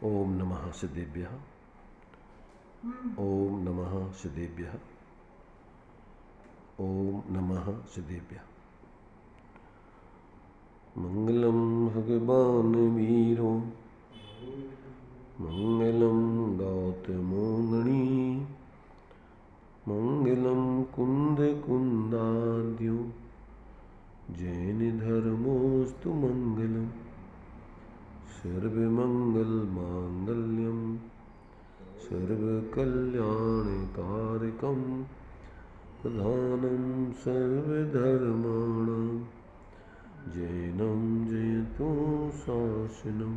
ओम नमः सिद्धेभ्यः। ओम नमः सिद्धेभ्यः। ओम नमः सिद्धेभ्यः। मंगलम भगवान वीरो मंगलम गौतमोगणी मंगलम कुंद कुंदाद्यो जैन धर्मोस्तु मंगलम सर्वमंगल मांगल्यम सर्वकल्याणकारकम प्रधानम सर्वधर्माणां जैनं जयतु शासनम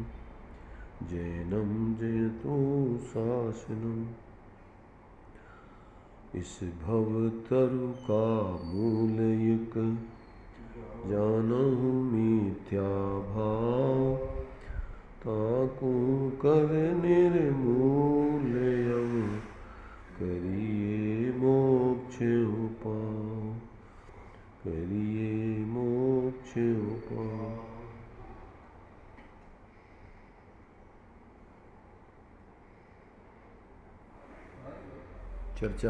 जैनं जयतु शासनम। इस भवतरु का मूलयक जानहु मिथ्या भाव ताकू कर निर्मूलयम करिए मोक्ष उपाय करिए मोक्ष उपाय। चर्चा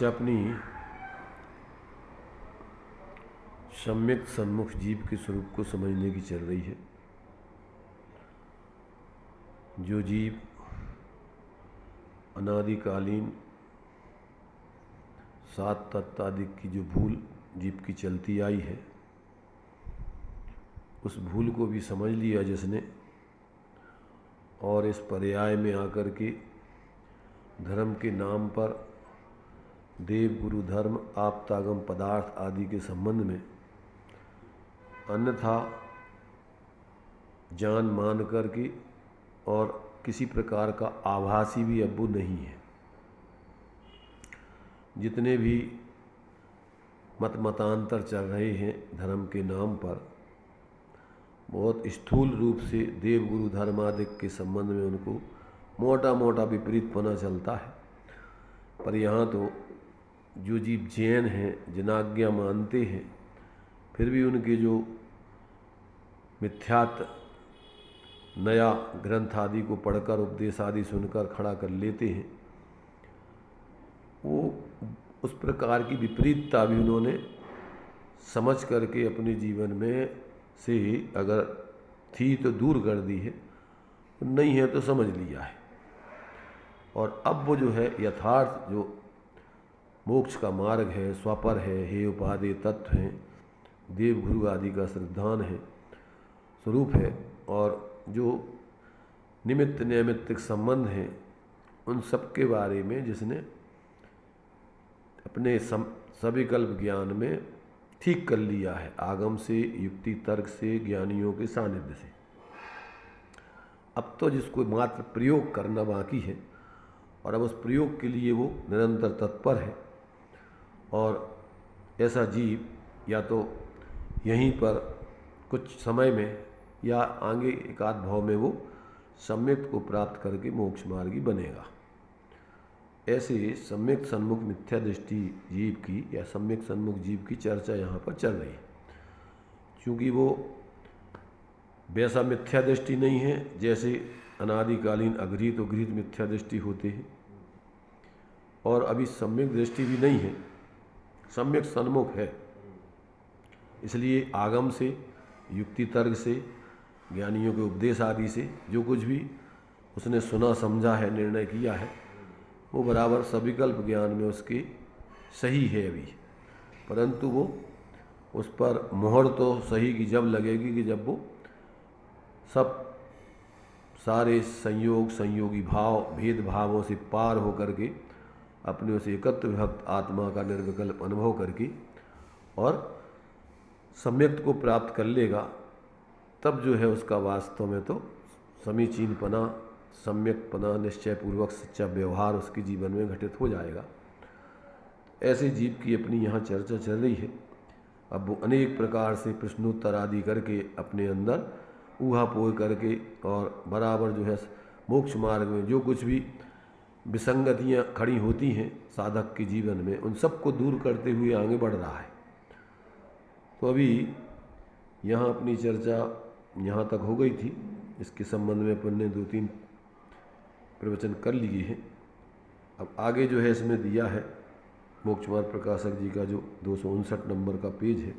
अपनी सम्यक सन्मुख जीव के स्वरूप को समझने की चल रही है। जो जीव अनादिकालीन सात तत्व आदि की जो भूल जीव की चलती आई है, उस भूल को भी समझ लिया जिसने, और इस पर्याय में आकर के धर्म के नाम पर देव गुरु धर्म आप्तागम पदार्थ आदि के संबंध में अन्यथा जान मान करके और किसी प्रकार का आभासी भी अब वो नहीं है। जितने भी मतांतर चल रहे हैं धर्म के नाम पर, बहुत स्थूल रूप से देव गुरु धर्म आदि के संबंध में उनको मोटा मोटा विपरीतपना चलता है। पर यहाँ तो जो जीव जैन हैं, जिनाज्ञा मानते हैं, फिर भी उनके जो मिथ्यात नया ग्रंथ आदि को पढ़कर उपदेश आदि सुनकर खड़ा कर लेते हैं, वो उस प्रकार की विपरीतता भी उन्होंने समझ करके अपने जीवन में से अगर थी तो दूर कर दी है, नहीं है तो समझ लिया है। और अब वो जो है यथार्थ जो मोक्ष का मार्ग है, स्वपर है, हे उपादेय तत्व हैं, देव गुरु आदि का श्रद्धान है, स्वरूप है, और जो निमित्त नैमित्तिक संबंध हैं, उन सब के बारे में जिसने अपने सविकल्प ज्ञान में ठीक कर लिया है, आगम से, युक्ति तर्क से, ज्ञानियों के सानिध्य से। अब तो जिसको मात्र प्रयोग करना बाकी है, और अब उस प्रयोग के लिए वो निरंतर तत्पर है। और ऐसा जीव या तो यहीं पर कुछ समय में या आगे एकाध भाव में वो सम्यक को प्राप्त करके मोक्ष मार्गी बनेगा। ऐसे सम्यक सन्मुख मिथ्या दृष्टि जीव की या सम्यक सन्मुख जीव की चर्चा यहाँ पर चल रही है। क्योंकि वो वैसा मिथ्या दृष्टि नहीं है जैसे अनादिकालीन अघृत और घृत मिथ्या दृष्टि होते हैं, और अभी सम्यक दृष्टि भी नहीं है, सम्यक सन्मुख है। इसलिए आगम से, युक्ति तर्क से, ज्ञानियों के उपदेश आदि से जो कुछ भी उसने सुना समझा है, निर्णय किया है, वो बराबर सविकल्प ज्ञान में उसकी सही है अभी। परंतु वो उस पर मोहर तो सही की जब लगेगी कि जब वो सब सारे संयोग संयोगी भाव भेदभावों से पार हो करके अपने उस एकत्व विभक्त आत्मा का निर्विकल्प अनुभव करके और सम्यक्त को प्राप्त कर लेगा। तब जो है उसका वास्तव में तो समीचीनपना, सम्यकपना, निश्चयपूर्वक सच्चा व्यवहार उसके जीवन में घटित हो जाएगा। ऐसे जीव की अपनी यहाँ चर्चा चल रही है। अब वो अनेक प्रकार से प्रश्नोत्तर आदि करके अपने अंदर ऊहापोह करके और बराबर जो है मोक्ष मार्ग में जो कुछ भी विसंगतियाँ खड़ी होती हैं साधक के जीवन में, उन सबको दूर करते हुए आगे बढ़ रहा है। तो अभी यहाँ अपनी चर्चा यहाँ तक हो गई थी। इसके संबंध में अपन ने 2-3 प्रवचन कर लिए हैं। अब आगे जो है इसमें दिया है मोक्ष मार्ग प्रकाशक जी का जो 259 नंबर का पेज है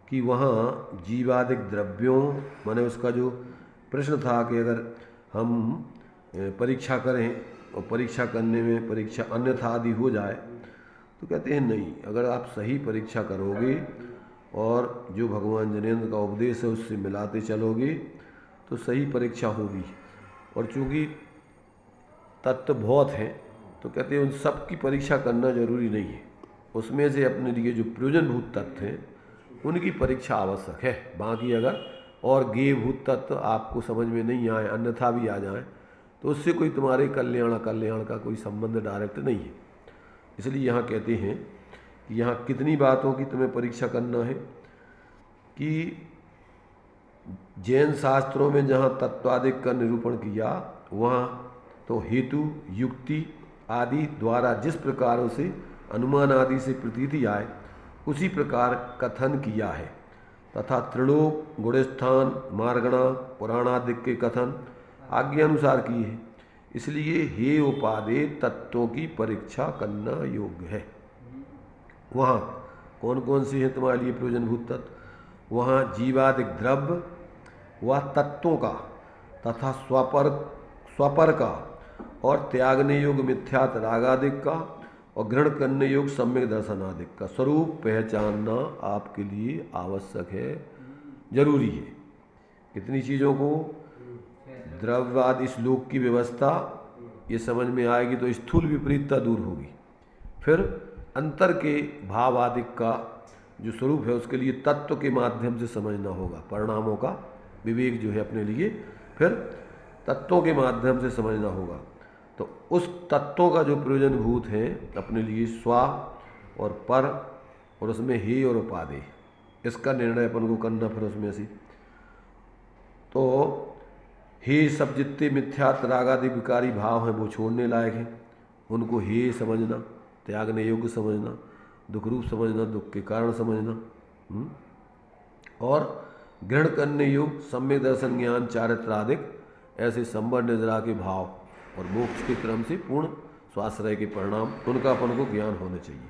कि वहाँ जीवादिक द्रव्यों, माने उसका जो प्रश्न था कि अगर हम परीक्षा करें और परीक्षा करने में परीक्षा अन्यथा आदि हो जाए, तो कहते हैं नहीं, अगर आप सही परीक्षा करोगे और जो भगवान जनेन्द्र का उपदेश है उससे मिलाते चलोगे तो सही परीक्षा होगी। और चूँकि तत्व बहुत हैं तो कहते हैं उन सब की परीक्षा करना जरूरी नहीं है, उसमें से अपने लिए जो प्रयोजनभूत तत्व हैं उनकी परीक्षा आवश्यक है। बाकी अगर और गेयभूत तत्व आपको समझ में नहीं आए, अन्यथा भी आ जाए, तो उससे कोई तुम्हारे कल्याण का कोई संबंध डायरेक्ट नहीं है। इसलिए यहाँ कहते हैं कि यहाँ कितनी बातों की तुम्हें परीक्षा करना है कि जैन शास्त्रों में जहाँ तत्वादिक का निरूपण किया, वहाँ तो हेतु युक्ति आदि द्वारा जिस प्रकार उसे अनुमान आदि से प्रतीति आए उसी प्रकार कथन किया है, तथा त्रिलोक गुणस्थान मार्गणा पुराणादिक के कथन आज्ञानुसार किए हैं। इसलिए हे उपादेय तत्वों की परीक्षा करना योग्य है। वहाँ कौन कौन से हैं तुम्हारे लिए प्रयोजनभूत तत्व? वहाँ जीवादिक द्रव्य व तत्वों का तथा स्वपर का और त्यागने योग मिथ्यात रागादिक का और ग्रहण करने योग सम्यक दर्शनादिक का स्वरूप पहचानना आपके लिए आवश्यक है, जरूरी है। कितनी चीज़ों को? द्रव्यवाद, इस लोक की व्यवस्था ये समझ में आएगी तो स्थूल विपरीतता दूर होगी। फिर अंतर के भाव आदि का जो स्वरूप है उसके लिए तत्व के माध्यम से समझना होगा। परिणामों का विवेक जो है अपने लिए फिर तत्वों के माध्यम से समझना होगा। तो उस तत्वों का जो प्रयोजनभूत है अपने लिए स्व और पर और उसमें हे और उपादेय, इसका निर्णय अपन को करना। फिर उसमें से तो हे सब जितने मिथ्यात रागादि विकारी भाव हैं वो छोड़ने लायक हैं, उनको हे समझना, त्यागने योग्य समझना, दुख रूप समझना, दुख के कारण समझना, और ग्रहण करने योग सम्यक दर्शन ज्ञान चारित्रादिक ऐसे संबर निद्रा के भाव और मोक्ष के क्रम से पूर्ण स्वाश्रय के परिणाम उनका अपन को ज्ञान होना चाहिए।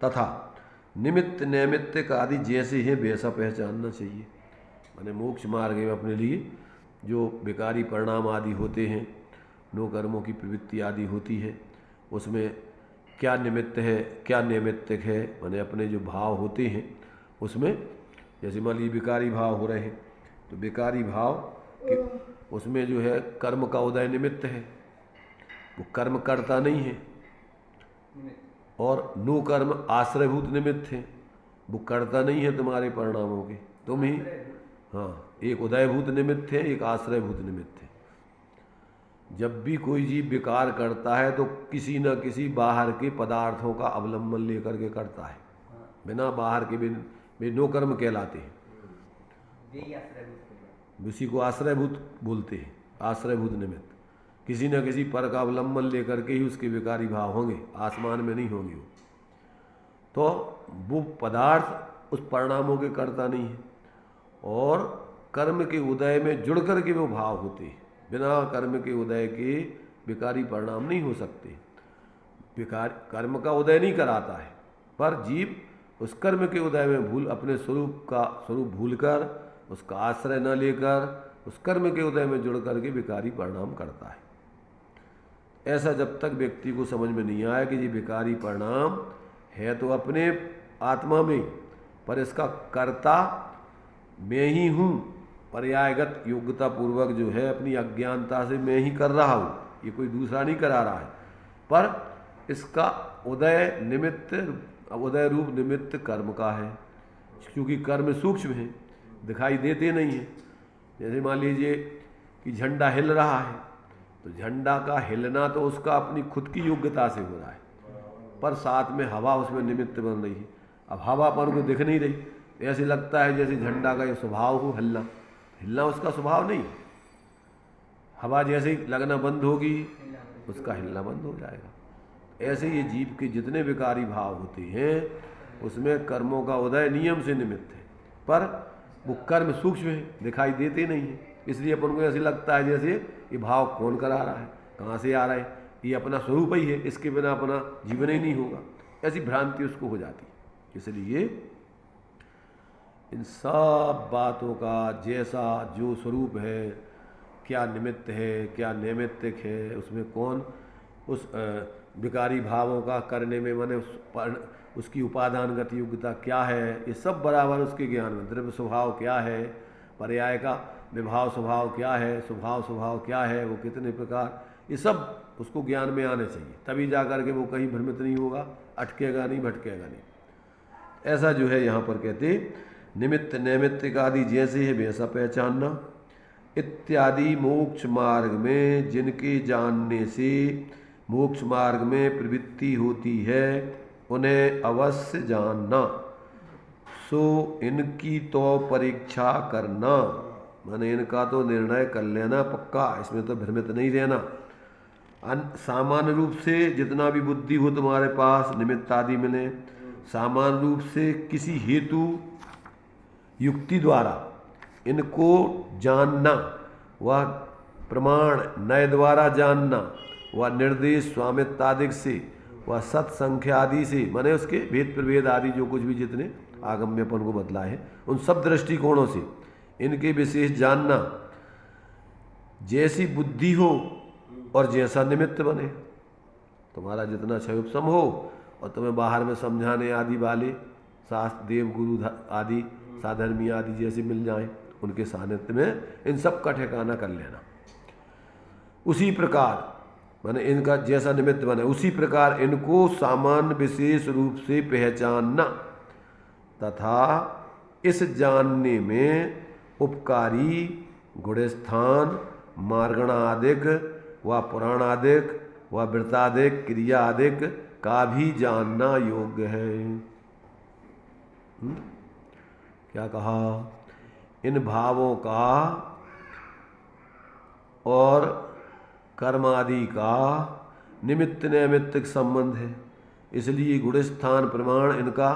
तथा निमित्त नैमित्तिक आदि जैसे हैं वैसा पहचानना चाहिए। माने मोक्ष मार्ग में अपने लिए जो विकारी परिणाम आदि होते हैं, नो कर्मों की प्रवृत्ति आदि होती है, उसमें क्या निमित्त है क्या नैमित्तिक है, माने अपने जो भाव होते हैं उसमें जैसे मान लीजिए विकारी भाव हो रहे हैं तो विकारी भाव के उसमें जो है कर्म का उदय निमित्त है, वो कर्म करता नहीं है, और नो कर्म आश्रयभूत निमित्त है, वो करता नहीं है तुम्हारे परिणामों के, तुम ही। हाँ, एक उदयभूत निमित्त है, एक आश्रयभूत निमित्त है। जब भी कोई जीव विकार करता है तो किसी न किसी बाहर के पदार्थों का अवलंबन लेकर के करता है, बिना बाहर के वे नो कर्म कहलाते हैं। उसी को आश्रयभूत बोलते हैं, आश्रयभूत निमित्त। किसी न किसी पर का अवलंबन लेकर के ही उसके विकारी भाव होंगे, आसमान में नहीं होंगे वो। तो वो पदार्थ उस परिणामों के करता नहीं है, और कर्म के उदय में जुड़ कर के वो भाव होते हैं। बिना कर्म के उदय के विकारी परिणाम नहीं हो सकते। विकार कर्म का उदय नहीं कराता है, पर जीव उस कर्म के उदय में अपने स्वरूप भूलकर उसका आश्रय न लेकर उस कर्म के उदय में जुड़ करके विकारी परिणाम करता है। ऐसा जब तक व्यक्ति को समझ में नहीं आया कि ये विकारी परिणाम है तो अपने आत्मा में, पर इसका कर्ता मैं ही हूँ, पर्यायगत योग्यता पूर्वक जो है अपनी अज्ञानता से मैं ही कर रहा हूँ, ये कोई दूसरा नहीं करा रहा है। पर इसका उदय रूप निमित्त कर्म का है, क्योंकि कर्म सूक्ष्म है, दिखाई देते नहीं है। जैसे मान लीजिए कि झंडा हिल रहा है, तो झंडा का हिलना तो उसका अपनी खुद की योग्यता से हो रहा है, पर साथ में हवा उसमें निमित्त बन रही है। अब हवा पर को दिख नहीं रही, ऐसे लगता है जैसे झंडा का ये स्वभाव हो हिलना उसका स्वभाव नहीं। हवा जैसे ही लगना बंद होगी उसका हिलना बंद हो जाएगा। ऐसे ये जीव के जितने विकारी भाव होते हैं उसमें कर्मों का उदय नियम से निमित्त है, पर वो कर्म सूक्ष्म है, दिखाई देते नहीं है, इसलिए अपन को ऐसे लगता है जैसे ये भाव कौन करा रहा है, कहाँ से आ रहा है, ये अपना स्वरूप ही है, इसके बिना अपना जीवन ही नहीं होगा, ऐसी भ्रांति उसको हो जाती है। इसलिए इन सब बातों का जैसा जो स्वरूप है, क्या निमित्त है, क्या नैमित्तिक है, उसमें कौन उस विकारी भावों का करने में माने उसकी उपादान गति योग्यता क्या है, ये सब बराबर उसके ज्ञान में, द्रव्य स्वभाव क्या है, पर्याय का विभाव स्वभाव क्या है, स्वभाव क्या है, वो कितने प्रकार, ये सब उसको ज्ञान में आने चाहिए, तभी जा कर के वो कहीं भ्रमित नहीं होगा, अटकेगा नहीं, भटकेगा नहीं। ऐसा जो है यहाँ पर कहते निमित्त नैमित्तिक आदि जैसे है वैसा पहचानना इत्यादि मोक्ष मार्ग में जिनके जानने से मोक्ष मार्ग में प्रवृत्ति होती है उन्हें अवश्य जानना, सो इनकी तो परीक्षा करना, माने इनका तो निर्णय कर लेना पक्का, इसमें तो भ्रमित नहीं रहना। सामान्य रूप से जितना भी बुद्धि हो तुम्हारे पास निमित्त आदि मिले, सामान्य रूप से किसी हेतु युक्ति द्वारा इनको जानना, वह प्रमाण नय द्वारा जानना, वह निर्देश स्वामित्वादिक से, वह सत्संख्या आदि से, माने उसके भेद प्रभेद आदि जो कुछ भी जितने आगम में अपन को बदला है उन सब दृष्टिकोणों से इनके विशेष जानना, जैसी बुद्धि हो और जैसा निमित्त बने, तुम्हारा जितना क्षयोपम हो और तुम्हें बाहर में समझाने आदि वाले शास्त्र देव गुरु आदि साधर्मी आदि जैसे मिल जाएं, उनके सानिध्य में इन सब का ठिकाना कर लेना। उसी प्रकार माने इनका जैसा निमित्त बने उसी प्रकार इनको सामान्य विशेष रूप से पहचानना तथा इस जानने में उपकारी गुणस्थान मार्गणादिक व पुराणादिक व वृत्तादिक क्रियादिक का भी जानना योग्य है। क्या कहा? इन भावों का और कर्मादि का निमित्त नैमित्तिक संबंध है, इसलिए गुणस्थान प्रमाण इनका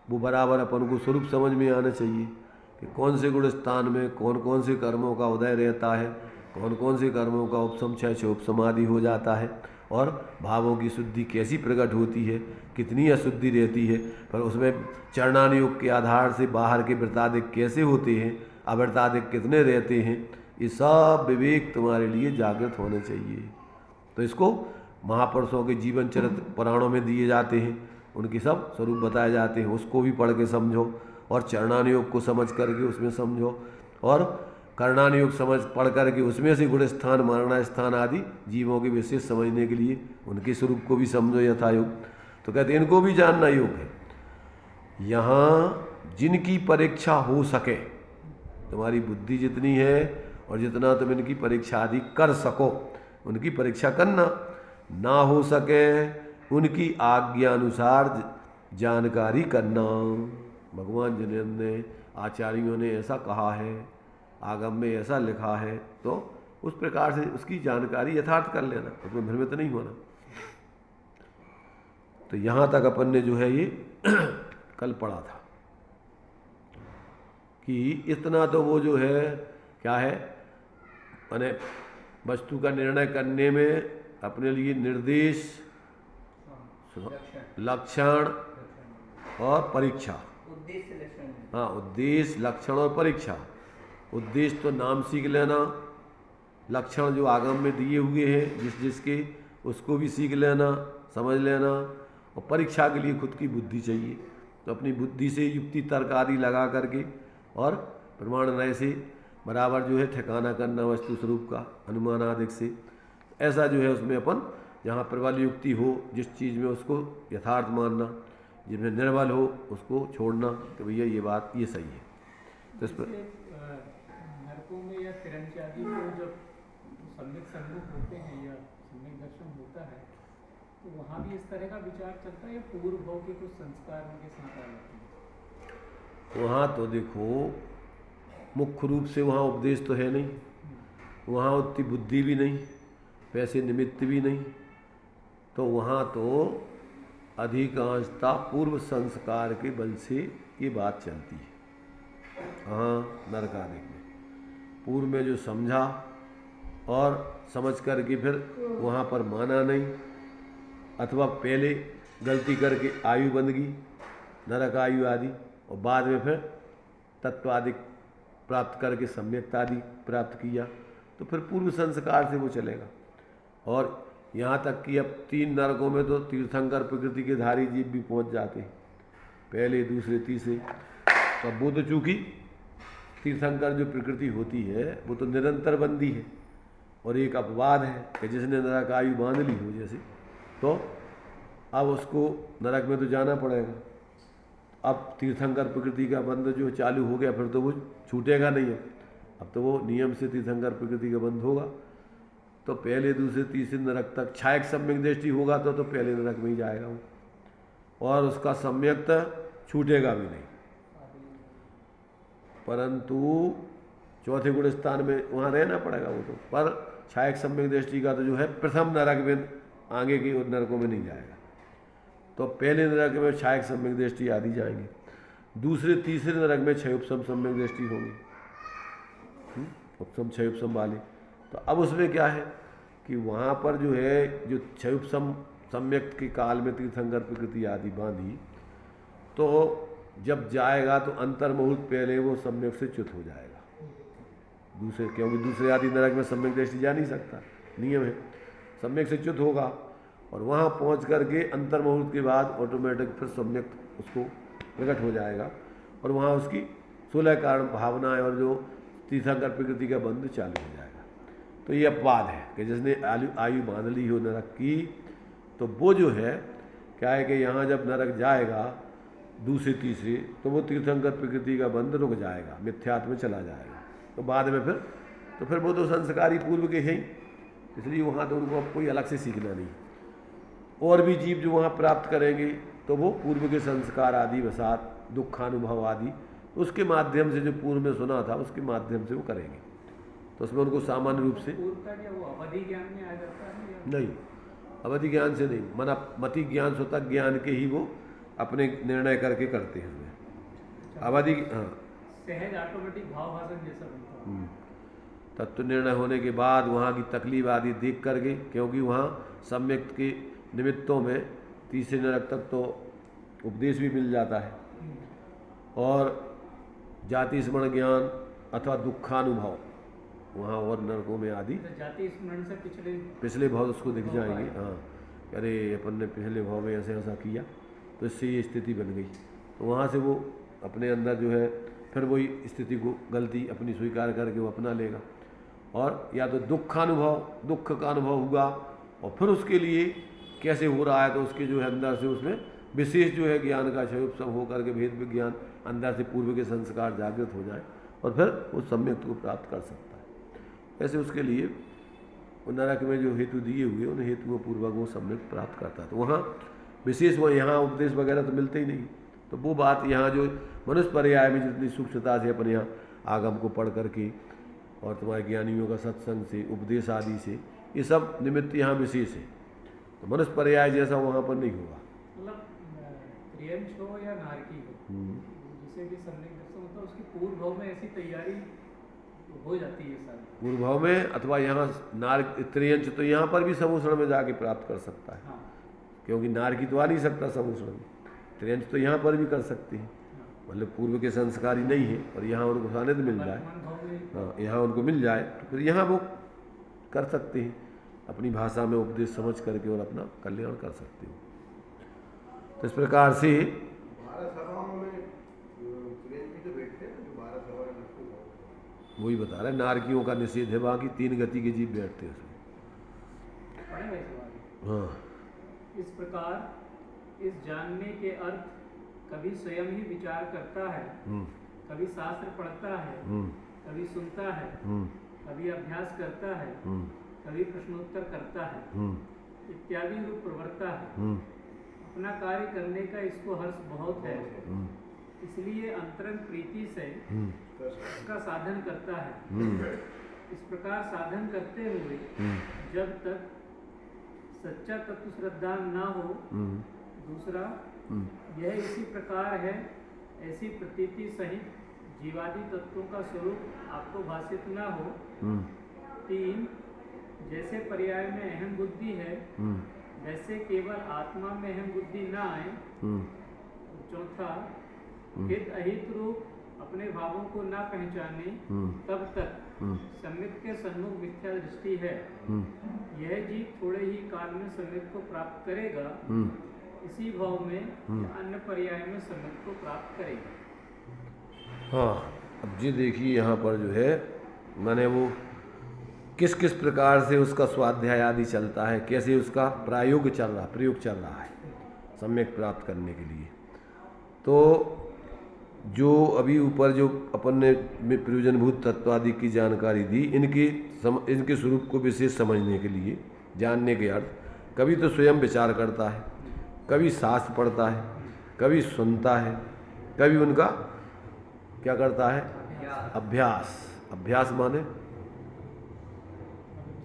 वो बराबर अपन को स्वरूप समझ में आना चाहिए कि कौन से गुणस्थान में कौन कौन से कर्मों का उदय रहता है, कौन कौन से कर्मों का उपसम क्षय उपसमादि हो जाता है और भावों की शुद्धि कैसी प्रकट होती है, कितनी अशुद्धि रहती है, पर उसमें चरणानुयोग के आधार से बाहर के वृत्तादिक कैसे होते हैं, अवृत्तादिक कितने रहते हैं, ये सब विवेक तुम्हारे लिए जागृत होने चाहिए। तो इसको महापुरुषों के जीवन चरित्र पुराणों में दिए जाते हैं, उनके सब स्वरूप बताए जाते हैं, उसको भी पढ़ के समझो और चरणानुयोग को समझ करके उसमें समझो और कर्णानुयोग समझ पढ़ करके उसमें से गुणस्थान मारणा स्थान आदि जीवों के विशेष समझने के लिए उनके स्वरूप को भी समझो यथायोग। तो कहते हैं इनको भी जानना योग है। यहाँ जिनकी परीक्षा हो सके, तुम्हारी बुद्धि जितनी है और जितना तुम इनकी परीक्षा आदि कर सको उनकी परीक्षा करना, ना हो सके उनकी आज्ञा अनुसार जानकारी करना। भगवान जिन्होंने आचार्यों ने ऐसा कहा है, आगम में ऐसा लिखा है, तो उस प्रकार से उसकी जानकारी यथार्थ कर लेना, उसमें भ्रमित नहीं होना। तो यहाँ तक अपन ने जो है ये कल पढ़ा था कि इतना तो वो जो है क्या है, माने वस्तु का निर्णय करने में अपने लिए निर्देश, लक्षण और परीक्षा, हाँ उद्देश्य लक्षण और परीक्षा। उद्देश्य तो नाम सीख लेना, लक्षण जो आगम में दिए हुए हैं जिस जिसके उसको भी सीख लेना, समझ लेना, और परीक्षा के लिए खुद की बुद्धि चाहिए। तो अपनी बुद्धि से युक्ति तर्क आदि लगा करके और प्रमाण नय से बराबर जो है ठिकाना करना वस्तु स्वरूप का अनुमान आदि से। ऐसा जो है उसमें अपन जहाँ प्रबल युक्ति हो जिस चीज़ में उसको यथार्थ मानना, जिसमें निर्बल हो उसको छोड़ना कि भैया ये बात ये सही है। तो इस पर नरकों में या तिरंचादी में जब सम्यक सम्मुख होते हैं या सम्यक दर्शन होता है तो वहाँ भी इस तरह का विचार चलता है या पूर्व भाव के कुछ संस्कार उनके साथ आ जाते हैं? वहाँ तो देखो मुख्य रूप से वहाँ उपदेश तो है नहीं, वहाँ उतनी बुद्धि भी नहीं, वैसे निमित्त भी नहीं, तो वहाँ तो अधिकांशता पूर्व संस्कार के बल से ये बात चलती है। हाँ, नरकादिक में पूर्व में जो समझा और समझ करके फिर वहाँ पर माना नहीं, अथवा पहले गलती करके आयु बंदगी, नरक आयु आदि, और बाद में फिर तत्वादिक प्राप्त करके सम्यक्ता आदि प्राप्त किया, तो फिर पूर्व संस्कार से वो चलेगा। और यहाँ तक कि अब 3 नरकों में तो तीर्थंकर प्रकृति के धारी जीव भी पहुँच जाते हैं, पहले दूसरे तीसरे। तो वो तो चूँकि तीर्थंकर जो प्रकृति होती है वो तो निरंतर बंदी है, और एक अपवाद है कि जिसने नरक आयु बांध ली हो जैसे, तो अब उसको नरक में तो जाना पड़ेगा। अब तीर्थंकर प्रकृति का बंध जो चालू हो गया फिर तो वो छूटेगा नहीं है, अब तो वो नियम से तीर्थंकर प्रकृति का बंध होगा। तो पहले दूसरे तीसरे नरक तक छायक सम्यक दृष्टि होगा तो पहले नरक में ही जाएगा वो, और उसका सम्यक छूटेगा भी नहीं। परंतु चौथे गुण स्थान में वहाँ रहना पड़ेगा वो तो, पर छायक सम्यक दृष्टि का तो जो है प्रथम नरक में, आगे के नरकों में नहीं जाएगा। तो पहले नरक में छायक सम्यक दृष्टि आदि जाएंगे, दूसरे तीसरे नरक में क्षय उपशम सम्यक दृष्टि होगी, उपशम क्षय उपशम वाले। तो अब उसमें क्या है कि वहाँ पर जो है जो क्षय उपशम सम्यक के काल में तीर्थंकर प्रकृति आदि बांधी, तो जब जाएगा तो अंतर्मुहूर्त पहले वो सम्यक से च्युत हो जाएगा दूसरे, क्योंकि दूसरे आदि नरक में सम्यक दृष्टि जा नहीं सकता, नियम है, सम्यक से च्युत होगा। और वहाँ पहुँच करके अंतर्मुहूर्त के बाद ऑटोमेटिक फिर सम्यक उसको प्रकट हो जाएगा, और वहाँ उसकी 16 कारण भावनाएं और जो तीर्थंकर प्रकृति का बंध चालू हो जाएगा। तो ये अपवाद है कि जिसने आयु बांध ली हो नरक की, तो वो जो है क्या है कि यहाँ जब नरक जाएगा दूसरे तीसरे, तो वो तीर्थंकर प्रकृति का बंध रुक जाएगा, मिथ्यात्व में चला जाएगा। तो बाद में फिर वो तो संस्कारी पूर्व के हैं, इसलिए वहाँ तो उनको कोई अलग से सीखना नहीं। और भी जीव जो वहाँ प्राप्त करेंगे तो वो पूर्व के संस्कार आदि वसात दुखानुभव आदि उसके माध्यम से, जो पूर्व में सुना था उसके माध्यम से वो करेंगे। तो उसमें उनको सामान्य रूप से अवधि ज्ञान में आ जाता है नहीं, अवधि ज्ञान से नहीं, मति ज्ञान स्वतः ज्ञान के ही वो अपने निर्णय करके करते हैं उसमें अवधि। हाँ, सहज ऑटोमेटिक भाव भाषण जैसा बनता है। तत्व निर्णय होने के बाद वहाँ की तकलीफ आदि देख करके, क्योंकि वहाँ सम्यक के निमित्तों में तीसरे नरक तक तो उपदेश भी मिल जाता है, और जाति स्मरण ज्ञान अथवा दुखानुभव वहाँ और नरकों में आदि जाति स्मरण से पिछले भाव उसको दिख जाएंगे। हाँ, अरे अपन ने पिछले भाव में ऐसे ऐसा किया तो इससे ये स्थिति बन गई, तो वहाँ से वो अपने अंदर जो है फिर वही स्थिति को गलती अपनी स्वीकार करके वो अपना लेगा, और या तो दुख का अनुभव हुआ, और फिर उसके लिए कैसे हो रहा है तो उसके जो है अंदर से उसमें विशेष जो है ज्ञान का क्षय उपशम होकर के भेद विज्ञान अंदर से पूर्व के संस्कार जागृत हो जाए, और फिर वो सम्यक को प्राप्त कर सकता है। ऐसे उसके लिए नरक में जो हेतु दिए हुए उन हेतुओं पूर्वक वो सम्यक प्राप्त करता है। तो वहाँ विशेष वो यहाँ उपदेश वगैरह तो मिलते ही नहीं, तो वो बात यहाँ जो मनुष्य पर्याय में जितनी सूक्ष्मता से अपन यहाँ आगम को पढ़ करके और तुम्हारे ज्ञानियों का सत्संग से उपदेश आदि से ये सब निमित्त यहाँ विशेष है, तो मनुष्य पर्याय जैसा वहाँ पर नहीं होगा। मतलब त्रियंश हो या नारकी हो, जिसे भी सम्यक दर्शन होता है उसकी पूर्व भाव में ऐसी तैयारी हो जाती है सारी पूर्व भाव में, अथवा यहाँ त्रियंश तो यहाँ पर भी समूषण में जाके प्राप्त कर सकता है। हाँ। क्योंकि नारकी तो आ नहीं सकता समूषण में, त्रियंश तो यहाँ पर भी कर सकते हैं, मतलब पूर्व के संस्कारी नहीं है और यहाँ उनको सानिध्य मिल जाए, हाँ यहाँ उनको मिल जाए तो फिर यहाँ वो कर सकते हैं, अपनी भाषा में उपदेश समझ करके और अपना कल्याण कर सकते हो। तो इस प्रकार से वही बता रहे नारकियों का निषेध है, बाकी 3 गति के जीव बैठते हैं उसमें। हाँ, इस प्रकार इस जानने के अर्थ कभी स्वयं ही विचार करता है, कभी शास्त्र पढ़ता है, कभी सुनता है, कभी अभ्यास करता है, कभी प्रश्नोत्तर करता है इत्यादि रूप प्रवर्तता है। अपना कार्य करने का इसको हर्ष बहुत है, इसलिए अंतरंग प्रीति से इसका साधन करता है। इस प्रकार साधन करते हुए जब तक सच्चा तत्व श्रद्धा न हो, दूसरा यह इसी प्रकार है ऐसी प्रतीति सहित जीवादि तत्वों का स्वरूप आपको भाषित न हो। हम्म, 3 जैसे पर्याय में अहम बुद्धि है हम्म, वैसे केवल आत्मा में अहम बुद्धि न आए। हम्म, 4 हित अहित रूप अपने भावों को न पहचाने तब तक सम्यक के सन्मुख मिथ्या दृष्टि है। यह जीव थोड़े ही काल में सम्यक को प्राप्त करेगा, इसी भाव में या अन्य पर्याय में सम्यक को प्राप्त करेगा। हाँ, अब जी देखिए यहाँ पर जो है मैंने वो किस किस प्रकार से उसका स्वाध्याय आदि चलता है, कैसे उसका प्रयोग चल रहा है सम्यक प्राप्त करने के लिए। तो जो अभी ऊपर जो अपन ने में प्रयोजनभूत तत्व आदि की जानकारी दी, इनके स्वरूप को विशेष समझने के लिए, जानने के अर्थ, कभी तो स्वयं विचार करता है, कभी शास्त्र पढ़ता है, कभी सुनता है, कभी उनका क्या करता है, अभ्यास माने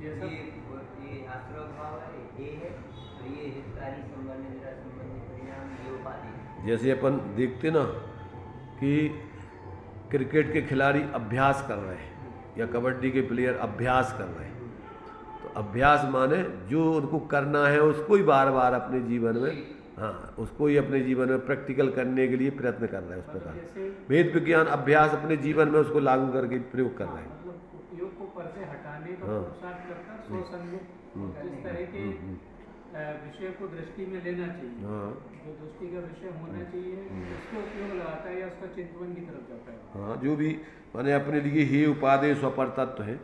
जैसा ये आश्रम भाव है, ये है, और ये हितकारी संबंध मेरा संबंधी परिणाम ये उपाधि। जैसे अपन देखते ना कि क्रिकेट के खिलाड़ी अभ्यास कर रहे हैं या कबड्डी के प्लेयर अभ्यास कर रहे हैं, तो अभ्यास माने जो उनको करना है उसको ही बार बार अपने जीवन में, हाँ, उसको ही अपने जीवन में प्रैक्टिकल करने के लिए प्रयत्न कर रहे हैं। उस प्रकार वेद विज्ञान अभ्यास अपने जीवन में उसको लागू करके प्रयोग कर रहे हैं। मतलब उपयोग को पर से हटाने का पुरुषार्थ करता स्वसन्मुख जिस तरह के विषय को दृष्टि में लेना चाहिए, जो दृष्टि का विषय होना चाहिए उसको उपयोग लगाता है या उसका चिंतन की तरफ जाता है। हाँ, जो भी माने अपने लिए ही उपादेय स्वपर तत्व है,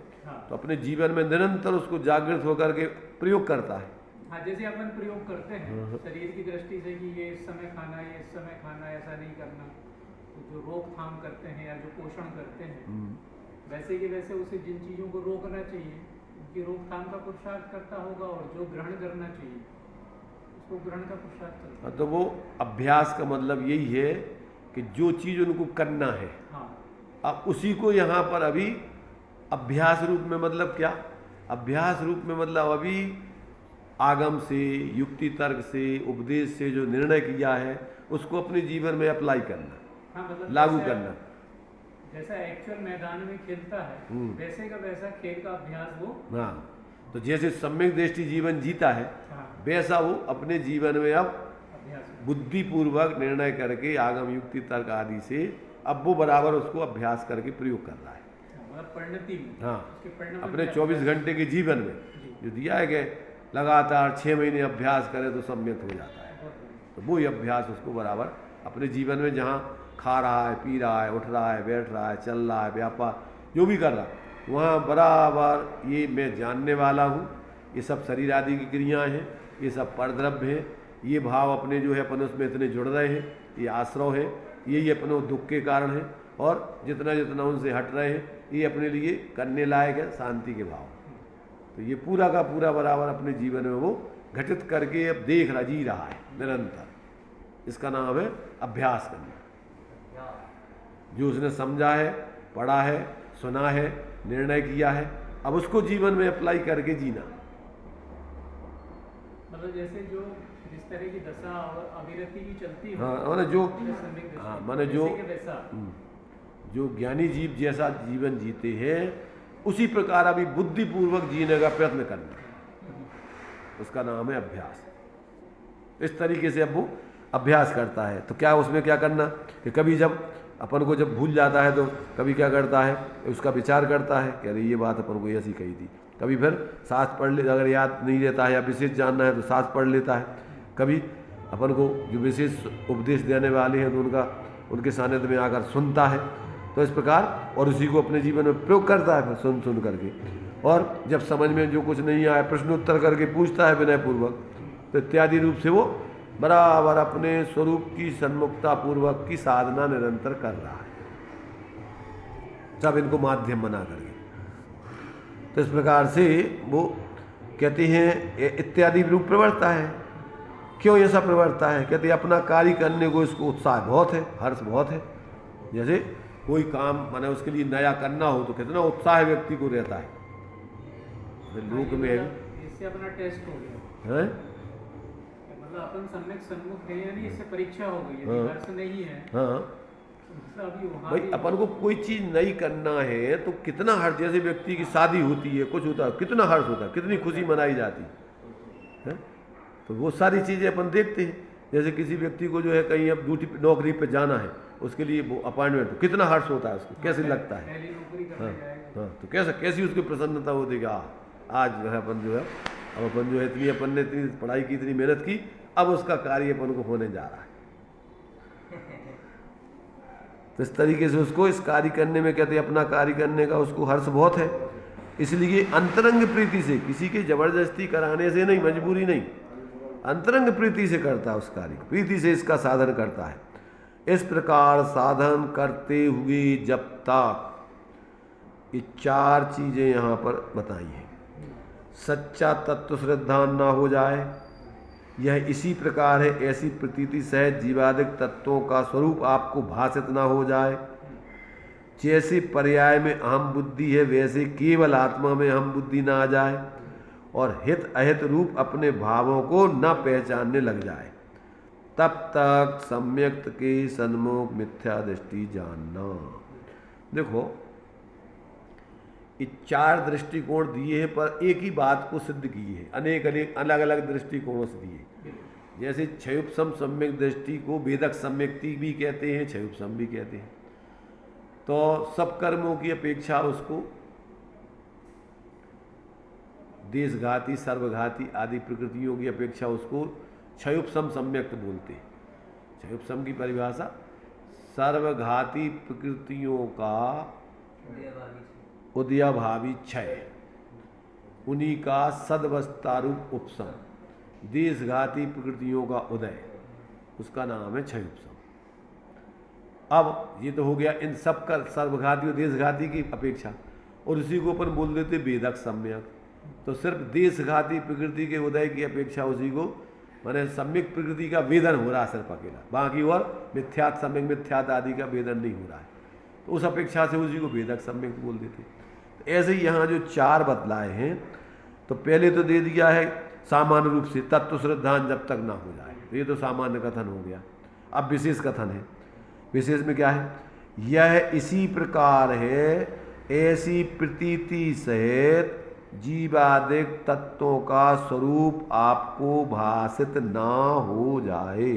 तो अपने जीवन में निरंतर उसको जागृत होकर के प्रयोग करता है। हाँ, जैसे अपन प्रयोग करते हैं शरीर की दृष्टि से कि ये इस समय खाना, ये इस समय खाना, ऐसा नहीं करना, तो जो रोकथाम करते हैं या जो पोषण करते हैं, वैसे कि वैसे उसे जिन चीज़ों को रोकना चाहिए उनकी रोकथाम का पुरुषार्थ करता होगा, और जो ग्रहण करना चाहिए उसको ग्रहण का पुरुषार्थ करता है। तो वो अभ्यास का मतलब यही है कि जो चीज़ उनको करना है, हाँ, अब उसी को यहाँ पर अभी अभ्यास रूप में, मतलब क्या, अभ्यास रूप में मतलब अभी आगम से, युक्ति तर्क से, उपदेश से जो निर्णय किया है उसको अपने जीवन में अप्लाई करना, हाँ, मतलब लागू करना। जैसा एक्चुअल मैदान में खेलता है वैसे का वैसा खेल का अभ्यास वो, हाँ, तो जैसे सम्यक दृष्टि जीवन जीता है, हाँ, वैसा वो अपने जीवन में अब अभ्यास बुद्धिपूर्वक निर्णय करके आगम युक्ति तर्क आदि से अब वो बराबर उसको अभ्यास करके प्रयोग कर रहा है। मतलब परिणति में, हाँ, उसके परिणाम अपने में 24 घंटे के जीवन में जो दिया है कि लगातार 6 महीने अभ्यास करे तो सम्यक हो जाता है, तो वो ही अभ्यास उसको बराबर अपने जीवन में जहाँ खा रहा है, पी रहा है, उठ रहा है, बैठ रहा है, चल रहा है, व्यापार जो भी कर रहा है, वहाँ बराबर ये मैं जानने वाला हूँ, ये सब शरीर आदि की क्रियाएँ हैं, ये सब परद्रव्य हैं, ये भाव अपने जो है अपने उसमें इतने जुड़ रहे हैं, ये आश्रव है, यही अपने दुख के कारण है, और जितना जितना उनसे हट रहे हैं ये अपने लिए करने लायक है शांति के भाव। तो ये पूरा का पूरा बराबर अपने जीवन में वो घटित करके अब जी रहा है निरंतर। इसका नाम है अभ्यास करना। जो उसने समझा है, पढ़ा है, सुना है, निर्णय किया है, अब उसको जीवन में अप्लाई करके जीना। मतलब जैसे जो जिस तरह की दशा और अविरति की चलती है, हाँ, माने जो जो ज्ञानी जीव जैसा जीवन जीते हैं उसी प्रकार अभी बुद्धिपूर्वक जीने का प्रयत्न करना, उसका नाम है अभ्यास। इस तरीके से अब वो अभ्यास करता है। तो क्या उसमें क्या करना कि कभी जब अपन को जब भूल जाता है तो कभी क्या करता है, उसका विचार करता है कि अरे ये बात अपन को ऐसी कही थी। कभी फिर शास्त्र पढ़ ले, अगर याद नहीं रहता है या विशेष जानना है तो शास्त्र पढ़ लेता है। कभी अपन को जो विशेष उपदेश देने वाले हैं तो उनके सानिध्य में आकर सुनता है। तो इस प्रकार और उसी को अपने जीवन में प्रयोग करता है, फिर सुन करके, और जब समझ में जो कुछ नहीं आया प्रश्नोत्तर करके पूछता है विनय पूर्वक, तो इत्यादि रूप से वो बराबर अपने स्वरूप की सन्मुखता पूर्वक की साधना निरंतर कर रहा है, सब इनको माध्यम बना करके। तो इस प्रकार से वो कहते हैं इत्यादि रूप प्रवर्ता है। क्यों ऐसा प्रवर्ता है? कहते हैं अपना कार्य करने को इसको उत्साह बहुत है, हर्ष बहुत है। जैसे कोई काम माने उसके लिए नया करना हो तो कितना उत्साह व्यक्ति को रहता है। लोक में इससे अपना टेस्ट हो गया है, मतलब अपन सम्यक सन्मुख है, यानी इससे परीक्षा हो गई है, हर्ष नहीं है हाँ, तो दूसरा भी वहाँ भाई भी अपन को कोई चीज़ नहीं करना है तो कितना हर्ष, जैसे व्यक्ति की शादी होती है, कुछ होता है, कितना हर्ष होता है, कितनी खुशी मनाई जाती है, तो वो सारी चीज़ें अपन देखते हैं। जैसे किसी व्यक्ति को जो है कहीं अब ड्यूटी नौकरी पे जाना है, उसके लिए वो अपॉइंटमेंट, तो कितना हर्ष होता है उसको, कैसे लगता है, पहली नौकरी हाँ करने जाएगा। हाँ, तो कैसी उसकी प्रसन्नता होती है कि आज जो है अपन जो है, अब अपन जो है इतनी, अपन ने इतनी पढ़ाई की, इतनी मेहनत की, अब उसका कार्य अपन को होने जा रहा है। तो इस तरीके से उसको इस कार्य करने में, कहते हैं अपना कार्य करने का उसको हर्ष बहुत है। इसलिए अंतरंग प्रीति से, किसी के जबरदस्ती कराने से नहीं, मजबूरी नहीं, अंतरंग प्रीति से करता है उस कार्य को, प्रीति से इसका साधन करता है। इस प्रकार साधन करते हुए जब तक, ये 4 चीजें यहाँ पर बताई हैं। सच्चा तत्व श्रद्धा न हो जाए, यह इसी प्रकार है, ऐसी प्रतीति सहज जीवादिक तत्वों का स्वरूप आपको भाषित न हो जाए। जैसे पर्याय में अहम बुद्धि है, वैसे केवल आत्मा में अहम बुद्धि न आ जाए और हित अहित रूप अपने भावों को न पहचानने लग जाए। तब तक सम्यक्त के सन्मुख मिथ्या दृष्टि जानना। देखो, ये 4 दृष्टिकोण दिए हैं, पर एक ही बात को सिद्ध किए हैं, अनेक अनेक अलग अलग दृष्टिकोणों से दिए। जैसे क्षयुपसम सम्यक दृष्टि को वेदक सम्यक्ति भी कहते हैं, क्षयुपसम भी कहते हैं। तो सब कर्मों की अपेक्षा उसको देशघाती, सर्वघाती आदि प्रकृतियों की अपेक्षा उसको क्षयुपसम सम्यक्त बोलते हैं। क्षयुपसम की परिभाषा सर्वघाती प्रकृतियों का उदयभावी क्षय, उन्हीं का सदवस्थारूप उपसम, देशघाती प्रकृतियों का उदय, उसका नाम है क्षयुपसम। अब ये तो हो गया इन सब का सर्वघाती और देशघाती की अपेक्षा, और उसी को अपन बोल देते वेदक सम्यक। तो सिर्फ देशघाती प्रकृति के उदय की अपेक्षा उसी को, माने सम्यक प्रकृति का वेदन हो रहा है सिर्फ अकेला, बाकी और मिथ्यात सम्यक मिथ्यात आदि का वेदन नहीं हो रहा है, तो उस अपेक्षा से उसी को वेदक सम्यक बोल देते। तो ऐसे ही यहाँ जो 4 बतलाए हैं, तो पहले तो दे दिया है सामान्य रूप से तत्व श्रद्धान जब तक ना हो जाए, तो ये तो सामान्य कथन हो गया। अब विशेष कथन है। विशेष में क्या है? यह इसी प्रकार है, ऐसी प्रतीति सहित जीवादिक तत्वों का स्वरूप आपको भाषित ना हो जाए।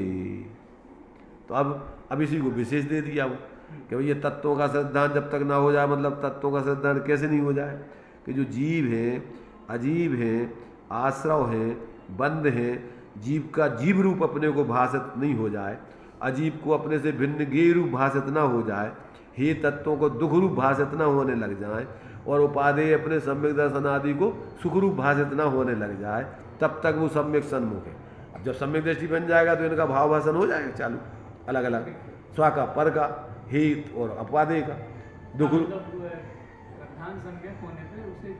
तो अब इसी को विशेष दे दिया वो कि भाई ये तत्वों का श्रद्धान जब तक ना हो जाए, मतलब तत्वों का श्रद्धान कैसे नहीं हो जाए कि जो जीव हैं, अजीव हैं, आश्रव हैं, बंध हैं, जीव का जीव रूप अपने को भाषित नहीं हो जाए, अजीव को अपने से भिन्न गेय रूप भाषित ना हो जाए, हे तत्वों को दुख रूप भाषित ना होने लग जाए, और उपादेय अपने सम्यक दर्शन आदि को सुख रूप भाषित ना होने लग जाए, तब तक वो सम्यक सन्मुख है। अब जब सम्यक दृष्टि बन जाएगा तो इनका भाव भाषण हो जाएगा चालू, अलग अलग, स्व का, पर का, हित और उपादेय का, दुख रूप। प्रधान सम्यक होने पे उसे